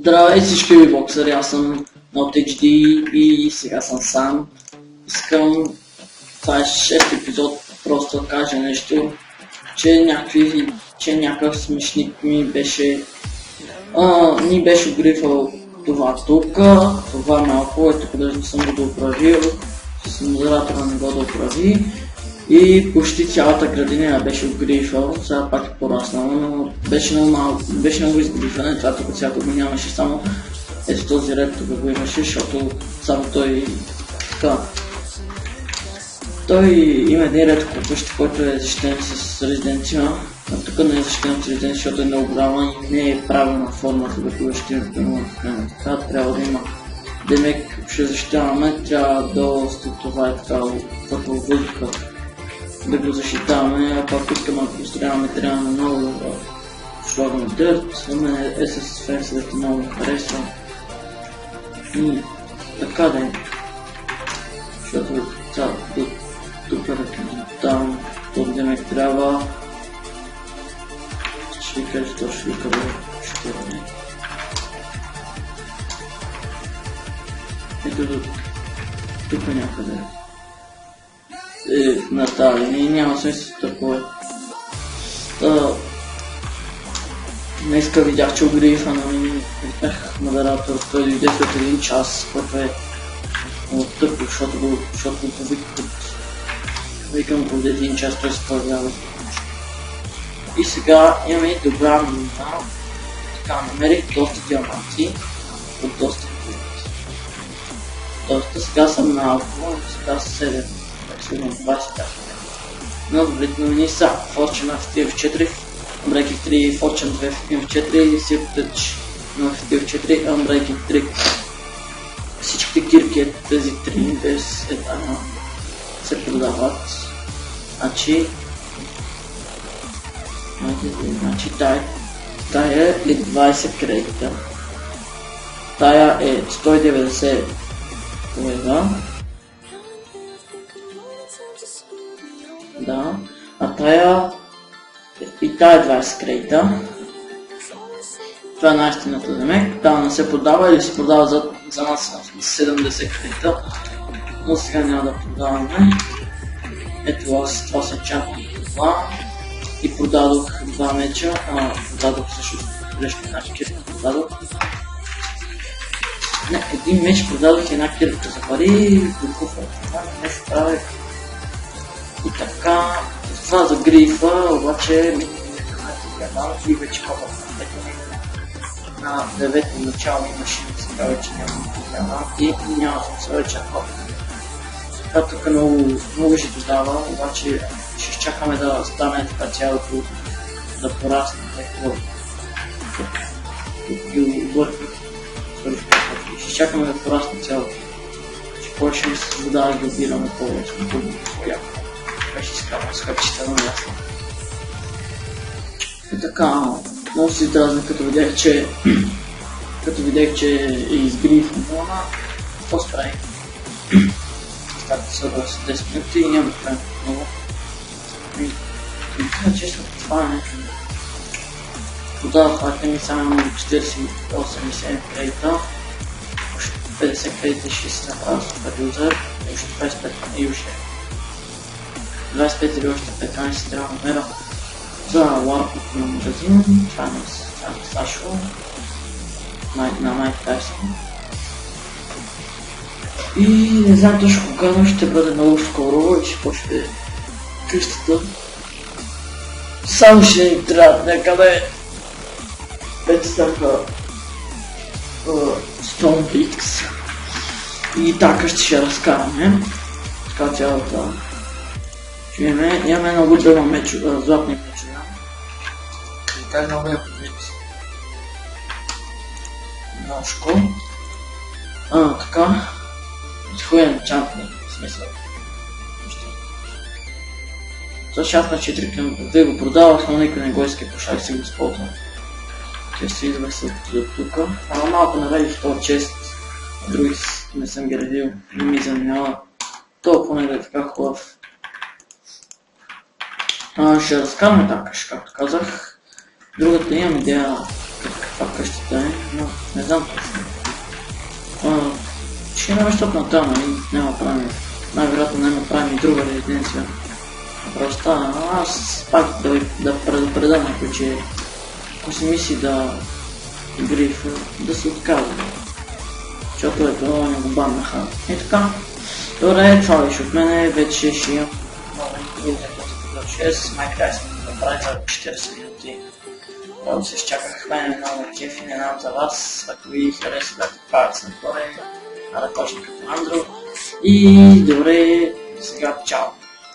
Здравей всички ви боксери, аз съм NotHD и сега съм сам. Искам, това е 6 епизод, просто да кажа нещо, че някакъв смешник ми беше огрифал това тук, това малко, ето къде не съм го доправил, с модератора не го доправи и почти цялата градина беше огрифал, сега пак е пораснала, но беше много малко, беше много изгрифане, това тук цялото го нямаше, само ето този ред тук го имаше, защото само той така. Той има един ред къща, който е защитен с резиденция, а тук не е защитен с резиденция, защото е много голяма и не е правилна формата да го защитим, но така трябва да има. Демек ще защитаваме, трябва доста това е така като въздуха да го защитаваме, а пак искаме да построяваме, трябва много да слагаме дърт, на мен е с фенсовете много харесва. И така да е, защото тук там, тук демек трябва. Ще ви кажа точно къде ще бъде. Ето тук някъде. На тази линия няма смисъл такова. Днеска видях, че огрифа на модератор, той дойде след 1 час, което е много тъпо, защото го викам го от 1 час, той се появява. И сега имаме и добра новина. Така, намерих доста диаманти от доста доста, сега съм на алфа, сега са 7, сигурно 20 така. Но добрите новини са Fortune FTF4, Unbreaking 3, Fortune 2 FTF4 и Silk Touch на FTF4, Unbreaking 3. Всичките кирки, тези 3 без етана се продават. Значи тая е 20 кредита. Тая е 190 лева. Да. А тая и тая 20 кредита. Това е наистината за мен. Тая не се продава или се продава за нас 70 кредита. Но сега няма да продаваме. Ето това са чанти това. И продадох 2 меча, продадох също грешно една кирка продадох. Не, един меч продадох и една кирка за пари, докупвам това, не се прави. И така, това за грифа, обаче ми и вече копах на 9-то начални машини, сега вече няма и няма смисъл вече на копах. Това тук много ще додава, обаче ще изчакаме да стане така цялото да порасне такова. Ще изчакаме да порасне цялото. Ще почнем с вода да обираме повече. Вече изкарвам с хъпчета на място. И така, много се издразна като видях, че е изгриф мона. Какво справи? Старта са 10 минути и няма да правим много. Често това е нещо. Продавах атеми само 48 кредита. Още 50 кредита ще се направя супер юзер. И още 25 и още 25 или още 15 трябва да намеря за ларпът на магазин. Това е на Сашо. На Майк Тайсон. И не знам точно кога, но ще бъде много скоро и ще почне къщата. Само ще ни трябва някъде 5 стака Stone Bricks и така ще разкараме. Така цялата ще имаме много дърва златни мечове. И така много я подвид. Ножко. Така. Хуен чантни, в смисъл. За 6 на 4 към 2 го продавах, но никой не го иска, пошах си го използвам. Те се извесят от тук. Малко наведих този чест, други не съм ги редил, не ми занимава. Това поне да е така хубав. Ще разкараме така, както казах. Другата имам идея Това къщата е, но не знам точно. Ще има защото на това, нали, няма правим, най-вероятно няма правим и друга резиденция. Просто аз пак да предупредя някой, че ако си мисли да гриф, да се отказва. Защото ето не го баннаха. И така. Добре, това беше от мене, вече ще имам много интересен епизод 6, май сме да направим за 40 минути. Право се изчакахме, много кеф и не знам за вас, ако ви хареса да палец нагоре, а да почне като Андро. И добре, сега чао!